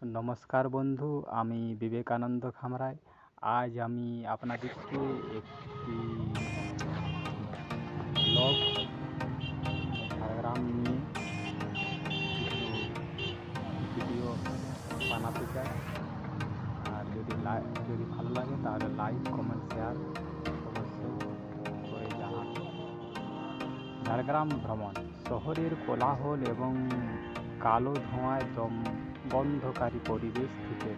নমস্কার বন্ধু, আমি বিবেকানন্দ খামরায়। আজ আমি আপনাদেরকে একটি ব্লগ ঝাড়গ্রাম নিয়ে কিছু ভিডিও বানাতে চাই। আর যদি ভালো লাগে তাহলে লাইক, কমেন্ট, শেয়ার অবশ্যই করে জানান। ঝাড়গ্রাম ভ্রমণ। শহরের কোলাহল এবং কালো ধোঁয়ায় বন্ধকারী পরিবেশ থেকে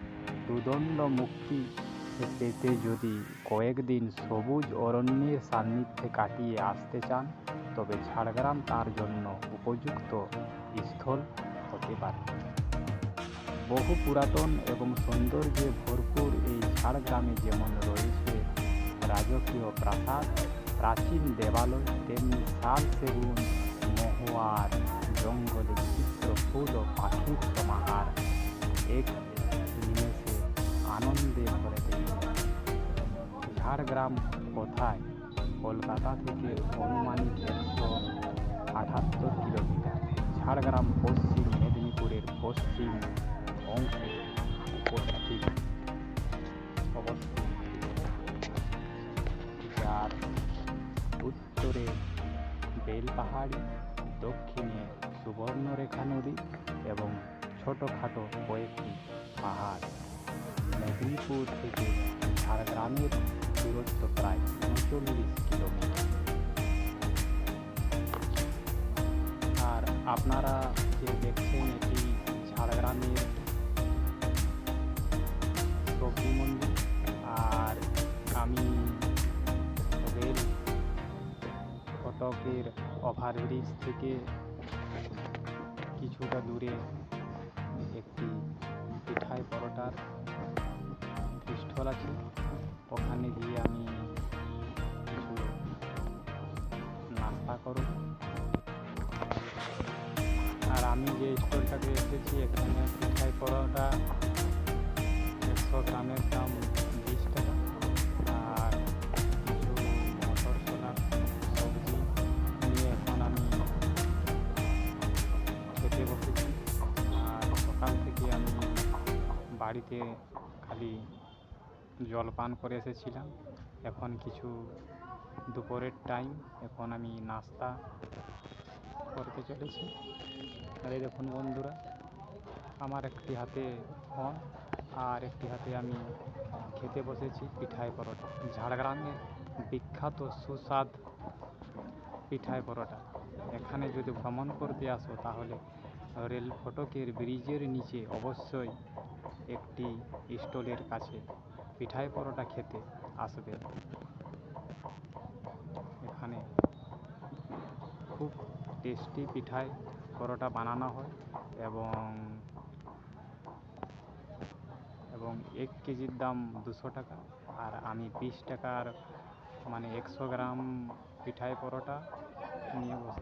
দুদণ্ড মুক্তি পেতে যদি কয়েকদিন সবুজ অরণ্যের সান্নিধ্যে কাটিয়ে আসতে চান, তবে ঝাড়গ্রাম তার জন্য উপযুক্ত স্থল হতে পারে। বহু পুরাতন এবং সৌন্দর্যে ভরপুর এই ঝাড়গ্রামে যেমন রয়েছে রাজকীয় প্রাসাদ, প্রাচীন দেবালয়, তেমনি শাল, সেগুন, মহুয়ার জঙ্গলে বিচিত্র ফুল ও পাখির সমাহার এক নিমেষে আনন্দে ভরে দেয়। ঝাড়গ্রাম কোথায়? কলকাতা থেকে আনুমানিক 178 কিলোমিটার। ঝাড়গ্রাম পশ্চিম মেদিনীপুরের পশ্চিম অংশে অবস্থিত, যার উত্তরে বেলপাহাড়ি, দক্ষিণে সুবর্ণরেখা নদী এবং ছোটোখাটো কয়েকটি পাহাড়। মেদিনীপুর থেকে ঝাড়গ্রামের দূরত্ব প্রায় 39 কিলোমিটার। আর আপনারা যে দেখছেন, এটি ঝাড়গ্রামের সবজি মন্দির। আর আমি রেল ফটকের ওভারব্রিজ থেকে কিছুটা দূরে একটি পিঠাই পরোটার স্টল আছে, ওখানে গিয়ে আমি কিছু নাস্তা করব। আর আমি যে স্টলটাতে এসেছি, এখানে পিঠাই পরোটা 100 গ্রামের দাম 20 টাকা। আর কিছু মটর ছোলার সবজি নিয়ে এখন আমি খেতে বসেছি। আর সকাল থেকে আমি বাড়িতে খালি জল পান করে এসেছিলাম। এখন কিছু দুপুরের টাইম, এখন আমি নাস্তা করতে চলেছি। আর এই দেখুন বন্ধুরা, আমার একটি হাতে ফোন আর একটি হাতে আমি খেতে বসেছি পিঠাই পরোটা। ঝাড়গ্রামের বিখ্যাত সুস্বাদ পিঠাই পরোটা। এখানে যদি ভ্রমণ করতে আসো, তাহলে রেল ফটকের ব্রিজের নিচে অবশ্যই একটি স্টলের কাছে পিঠাই পরোটা খেতে আসবে। এখানে খুব টেস্টি পিঠাই পরোটা বানানো হয় এবং 1 কেজির দাম 200 টাকা। আর আমি 20 টাকার 100 গ্রাম পিঠাই পরোটা নিয়ে বসে।